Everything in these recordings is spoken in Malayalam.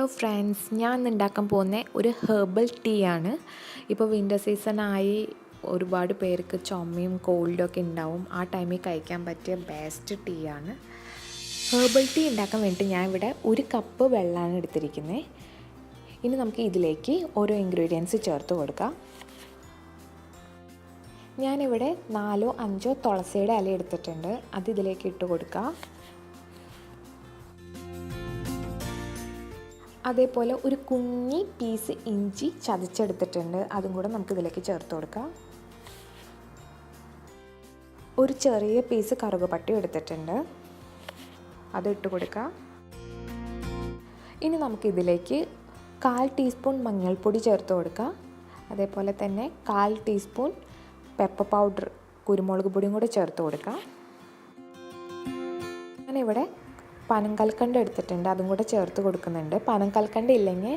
ഹലോ ഫ്രണ്ട്സ്, ഞാൻ ഇന്ന് ഉണ്ടാക്കാൻ പോകുന്ന ഒരു ഹെർബൽ ടീ ആണ്. ഇപ്പോൾ വിൻ്റർ സീസണായി ഒരുപാട് പേർക്ക് ചുമയും കോൾഡും ഒക്കെ ഉണ്ടാവും. ആ ടൈമിൽ കഴിക്കാൻ പറ്റിയ ബെസ്റ്റ് ടീ ആണ്. ഹെർബൽ ടീ ഉണ്ടാക്കാൻ വേണ്ടി ഞാൻ ഇവിടെ 1 കപ്പ് വെള്ളമാണ് എടുത്തിരിക്കുന്നത്. ഇനി നമുക്ക് ഇതിലേക്ക് ഓരോ ഇൻഗ്രീഡിയൻസ് ചേർത്ത് കൊടുക്കാം. ഞാനിവിടെ 4-5 തുളസിയുടെ ഇല എടുത്തിട്ടുണ്ട്. അത് ഇതിലേക്ക് ഇട്ട് കൊടുക്കുക. അതേപോലെ ഒരു കുഞ്ഞി പീസ് ഇഞ്ചി ചതച്ചെടുത്തിട്ടുണ്ട്. അതും കൂടെ നമുക്ക് ഇതിലേക്ക് ചേർത്ത് കൊടുക്കാം. ഒരു ചെറിയ പീസ് കറുകപ്പട്ടി എടുത്തിട്ടുണ്ട്. അത് ഇട്ട് കൊടുക്കാം. ഇനി നമുക്കിതിലേക്ക് 1/4 ടീസ്പൂൺ മഞ്ഞൾപ്പൊടി ചേർത്ത് കൊടുക്കാം. അതേപോലെ തന്നെ 1/4 ടീസ്പൂൺ പെപ്പർ പൗഡർ, കുരുമുളക് പൊടിയും കൂടെ ചേർത്ത് കൊടുക്കാം. ഞാനിവിടെ പനങ്കൽക്കണ്ട് എടുത്തിട്ടുണ്ട്. അതും കൂടെ ചേർത്ത് കൊടുക്കുന്നുണ്ട്. പനങ്കൽക്കണ്ട് ഇല്ലെങ്കിൽ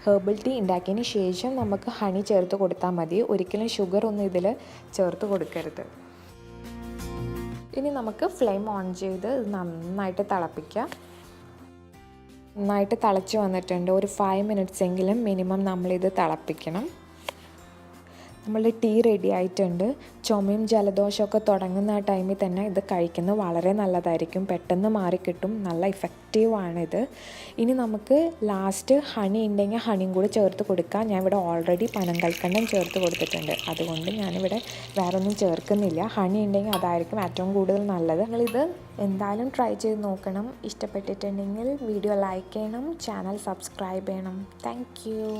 ഹെർബൽ ടീ ഉണ്ടാക്കിയതിന് ശേഷം നമുക്ക് ഹണി ചേർത്ത് കൊടുത്താൽ മതി. ഒരിക്കലും ഷുഗർ ഒന്നും ഇതിൽ ചേർത്ത് കൊടുക്കരുത്. ഇനി നമുക്ക് ഫ്ലെയിം ഓൺ ചെയ്ത് നന്നായിട്ട് തിളപ്പിക്കാം. നന്നായിട്ട് തിളച്ച് വന്നിട്ടുണ്ട്. ഒരു 5 മിനിറ്റ്സ് എങ്കിലും മിനിമം നമ്മളിത് തിളപ്പിക്കണം. നമ്മളുടെ ടീ റെഡി ആയിട്ടുണ്ട്. ചുമയും ജലദോഷമൊക്കെ തുടങ്ങുന്ന ആ ടൈമിൽ തന്നെ ഇത് കഴിക്കുന്നത് വളരെ നല്ലതായിരിക്കും. പെട്ടെന്ന് മാറിക്കിട്ടും. നല്ല ഇഫക്റ്റീവാണിത്. ഇനി നമുക്ക് ലാസ്റ്റ് ഹണി ഉണ്ടെങ്കിൽ ഹണിയും കൂടി ചേർത്ത് കൊടുക്കാം. ഞാൻ ഇവിടെ ഓൾറെഡി പനങ്കൽക്കണ്ടം ചേർത്ത് കൊടുത്തിട്ടുണ്ട്. അതുകൊണ്ട് ഞാനിവിടെ വേറെ ഒന്നും ചേർക്കുന്നില്ല. ഹണി ഉണ്ടെങ്കിൽ അതായിരിക്കും ഏറ്റവും കൂടുതൽ നല്ലത്. നിങ്ങളിത് എന്തായാലും ട്രൈ ചെയ്ത് നോക്കണം. ഇഷ്ടപ്പെട്ടിട്ടുണ്ടെങ്കിൽ വീഡിയോ ലൈക്ക് ചെയ്യണം, ചാനൽ സബ്സ്ക്രൈബ് ചെയ്യണം. Thank you.